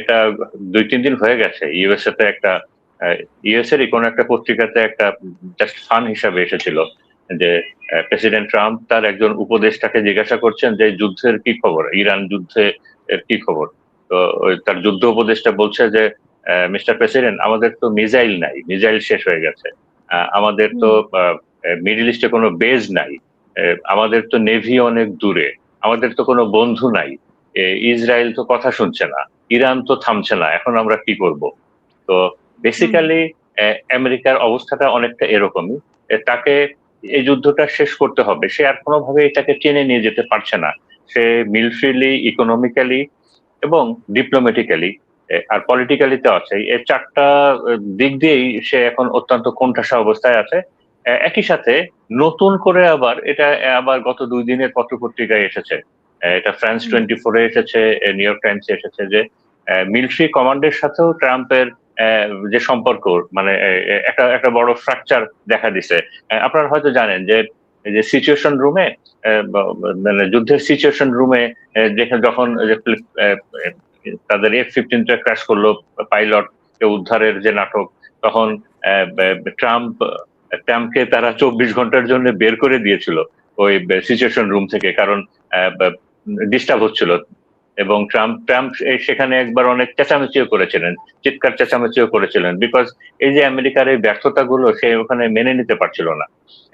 এটা 2-3 দিন হয়ে গেছে ইউএসএ তে একটা ইউএসএর কোনো একটা পত্রিকাতে একটা জাস্ট ফান হিসাবে এসেছিল যে প্রেসিডেন্ট ট্রাম্প তার একজন উপদেষ্টাকে জিজ্ঞাসা করছেন যে যুদ্ধের কি খবর, ইরান যুদ্ধে এর কি খবর। তো তার যুদ্ধ উপদেষ্টা বলছে যে মিস্টার প্রেসিডেন্ট, আমাদের তো মিসাইল নাই, মিসাইল শেষ হয়ে গেছে। আমাদের তো হুম। মিডল ইস্টে কোনো বেজ নাই, আমাদের তো নেভি অনেক দূরে, আমাদের তো কোনো বন্ধু নাই, ইসরায়েল তো কথা শুনছে না, ইরান তো থামছে না, এখন আমরা কি করব। তো হুম। বেসিক্যালি আমেরিকার অবস্থাটা অনেকটা এরকমই। তাকে এই যুদ্ধটা শেষ করতে হবে, সে আর কোনোভাবে এটাকে টেনে নিয়ে যেতে পারছে না। সে মিলিটারিলি, ইকোনমিক্যালি এবং ডিপ্লোম্যাটিক্যালি আর পলিটিক্যালিতে আছে, এই চারটা দিক দিয়েই সে এখন অত্যন্ত কোণঠাসা অবস্থায় আছে। একই সাথে নতুন করে আবার এটা আবার গত 2 দিনের পত্রপত্রিকায় এসেছে, এটা ফ্রান্স হুম। 24-এ এসেছে, নিউ ইয়র্ক টাইমসে এসেছে যে মিলিটারি কমান্ডের সাথেও ট্রাম্পের যে সম্পর্ক, মানে একটা একটা বড় ফ্র্যাকচার দেখা দিছে। আপনারা হয়তো জানেন যে এই যে সিচুয়েশন রুমে, মানে যুদ্ধের সিচুয়েশন রুমে যেখানে যখন তাদের F-15 ক্র্যাশ করলো, পাইলট কে উদ্ধারের যে নাটক, তখন ট্রাম্প ট্রাম্পকে তারা 24 ঘন্টার জন্য বের করে দিয়েছিল ওই সিচুয়েশন রুম থেকে, কারণ ডিস্টার্ব হচ্ছিল। এবং ট্রাম্প ট্রাম্প সেখানে একবার অনেক চেঁচামেচিও করেছিলেন, চিৎকার চেঁচামেচিও করেছিলেন, বিকজ এই যে আমেরিকার এই ব্যর্থতাগুলো সে ওখানে মেনে নিতে পারছিল না।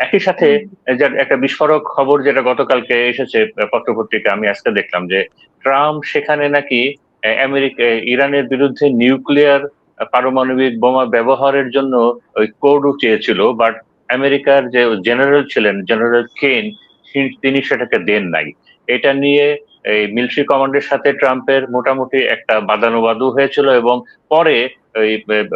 একই সাথে হুম। যার একটা বিস্ফোরক খবর যেটা গতকালকে এসেছে পত্রপত্রিকা, আমি আজকে দেখলাম যে ট্রাম্প সেখানে নাকি আমেরিকা ইরানের বিরুদ্ধে নিউক্লিয়ার পারমাণবিক বোমা ব্যবহারের জন্য ওই কোডও চেয়েছিল, বাট আমেরিকার যে জেনারেল ছিলেন, জেনারেল কেন, তিনি সেটাকে দেন নাই। এটা নিয়ে এই মিলিটারি কমান্ডের সাথে ট্রাম্পের মোটামুটি একটা বাদানুবাদও হয়েছিল, এবং পরে ওই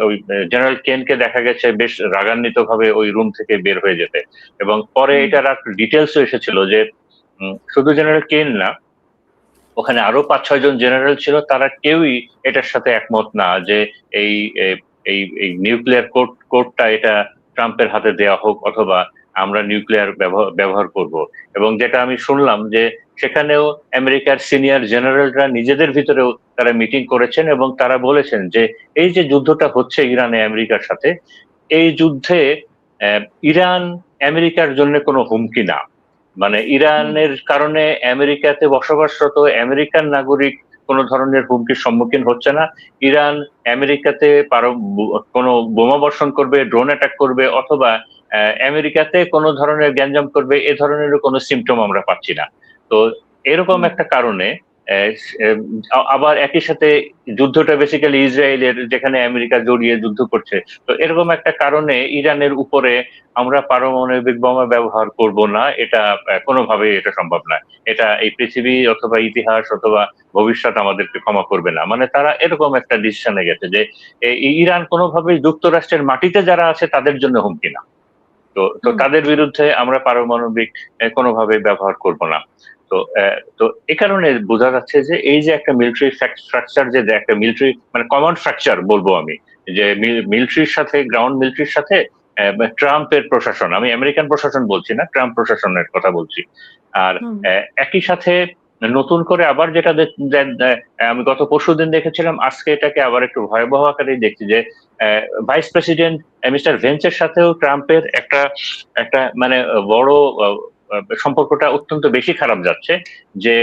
ওই জেনারেল কেনকে দেখা গেছে বেশ রাগান্বিত ভাবে ওই রুম থেকে বের হয়ে যেতে। এবং পরে হুম। এটার একটা ডিটেলসও এসেছিল যে শুধু জেনারেল কেন না, ওখানে আরো 5-6 জন জেনারেল ছিল, তারা কেউই এটার সাথে একমত না যে এই এই এই নিউক্লিয়ার কোডটা এটা ট্রাম্পের হাতে দেওয়া হোক, অথবা আমরা নিউক্লিয়ার ব্যবহার করব। এবং যেটা আমি শুনলাম যে সেখানেও আমেরিকার সিনিয়র জেনারেলরা নিজেদের ভিতরেও তারা মিটিং করেছেন, এবং তারা বলেছেন যে এই যে যুদ্ধটা হচ্ছে ইরানে আমেরিকার সাথে, এই যুদ্ধে আহ, ইরান আমেরিকার জন্য কোনো হুমকি না। মানে হুম। ইরানের কারণে আমেরিকাতে বসবাসরত আমেরিকান নাগরিক কোনো ধরনের হুমকির সম্মুখীন হচ্ছে না। ইরান আমেরিকাতে কোনো বোমা বর্ষণ করবে, ড্রোন অ্যাটাক করবে, অথবা আমেরিকাতে কোনো ধরনের গ্যাঞ্জাম করবে, এ ধরনের কোনো সিমটম আমরা পাচ্ছি না। তো এরকম হুম। একটা কারণে আহ, আবার একই সাথে যুদ্ধটা বেসিক্যালি ইসরায়েলের, যেখানে আমেরিকা জড়িয়ে যুদ্ধ করছে। তো এরকম একটা কারণে ইরানের উপরে আমরা পারমাণবিক বোমা ব্যবহার করব না, এটা কোনোভাবেই এটা সম্ভব নয়। এটা এই পৃথিবী অথবা ইতিহাস অথবা ভবিষ্যৎ আমাদেরকে ক্ষমা করবে না। মানে তারা এরকম একটা ডিসিশনে গেছে যে ইরান কোনোভাবেই যুক্তরাষ্ট্রের মাটিতে যারা আছে তাদের জন্য হুমকি না। তো তো হুম। তাদের বিরুদ্ধে আমরা পারমাণবিক কোনোভাবে ব্যবহার করব না। তো তো এ কারণে বোঝা যাচ্ছে যে এই যে একটা মিলিটারি স্ট্রাকচার, যে একটা মিলিটারি মানে কমান্ড স্ট্রাকচার বলবো আমি, যে মিলিটারির সাথে, গ্রাউন্ড মিলিটারির সাথে ট্রাম্পের প্রশাসন, আমি আমেরিকান প্রশাসন বলছি না, ট্রাম্প প্রশাসনের কথা বলছি। আর হুম। একই সাথে নতুন করে আবার যেটা আমি গত পরশুদিন দেখেছিলাম, আজকে এটাকে আবার একটু ভয়াবহ আকারেই দেখছি যে ভাইস প্রেসিডেন্ট মিস্টার ভেন্সের সাথেও ট্রাম্পের একটা একটা মানে বড় সম্পর্কটা অত্যন্ত বেশি খারাপ যাচ্ছে। যে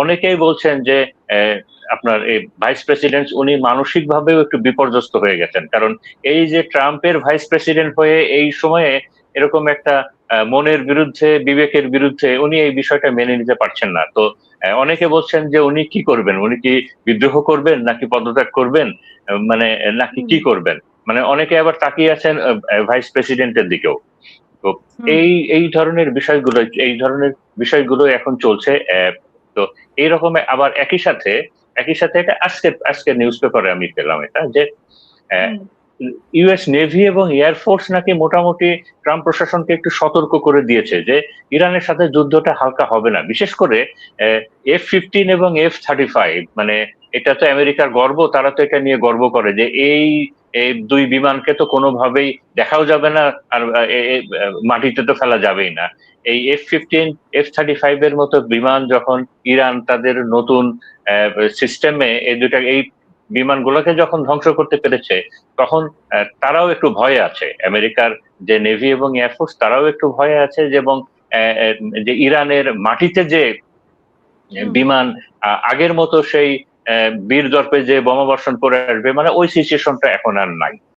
অনেকেই বলছেন যে আহ, আপনার এই ভাইস প্রেসিডেন্ট উনি মানসিক ভাবেও একটু বিপর্যস্ত হয়ে গেছেন, কারণ এই যে ট্রাম্পের ভাইস প্রেসিডেন্ট হয়ে এই সময়ে এরকম একটা মনের বিরুদ্ধে, বিবেকের বিরুদ্ধে উনি এই বিষয়টা মেনে নিতে পারছেন না। তো অনেকে বলছেন যে উনি কি করবেন, উনি কি বিদ্রোহ করবেন নাকি পদত্যাগ করবেন, মানে নাকি হুম। কি করবেন। মানে অনেকে আবার তাকিয়ে আছেন ভাইস প্রেসিডেন্টের দিকেও। তো হুম। এই এই ধরনের বিষয়গুলো এখন চলছে। তো এইরকম আবার একই সাথে এটা আজকে আজকে নিউজ পেপারে আমি পেলাম এটা যে হুম। ইউএস নেভি এবং এয়ার ফোর্স নাকি মোটামুটি ট্রাম্প প্রশাসনকে একটু সতর্ক করে দিয়েছে যে ইরানের সাথে যুদ্ধটা হালকা হবে না। বিশেষ করে F-15 এবং F-35, মানে এটা তো আমেরিকার গর্ব, তারা তো এটা নিয়ে গর্ব করে যে এই দুই বিমানকে তো কোনোভাবেই দেখাও যাবে না, আর মাটিতে তো ফেলা যাবেই না। এই F-15, F-35 এর মতো বিমান যখন ইরান তাদের নতুন সিস্টেমে এই দুটা, এই বিমানগুলোকে যখন ধ্বংস করতে পেরেছে, তখন তারাও একটু ভয়ে আছে। আমেরিকার যে নেভি এবং এয়ারফোর্স তারাও একটু ভয়ে আছে, যে এবং যে ইরানের মাটিতে যে বিমান আগের মতো সেই বীর দর্পে যে বোমা বর্ষণ করে আসবে, মানে ওই সিচুয়েশনটা এখন আর নাই।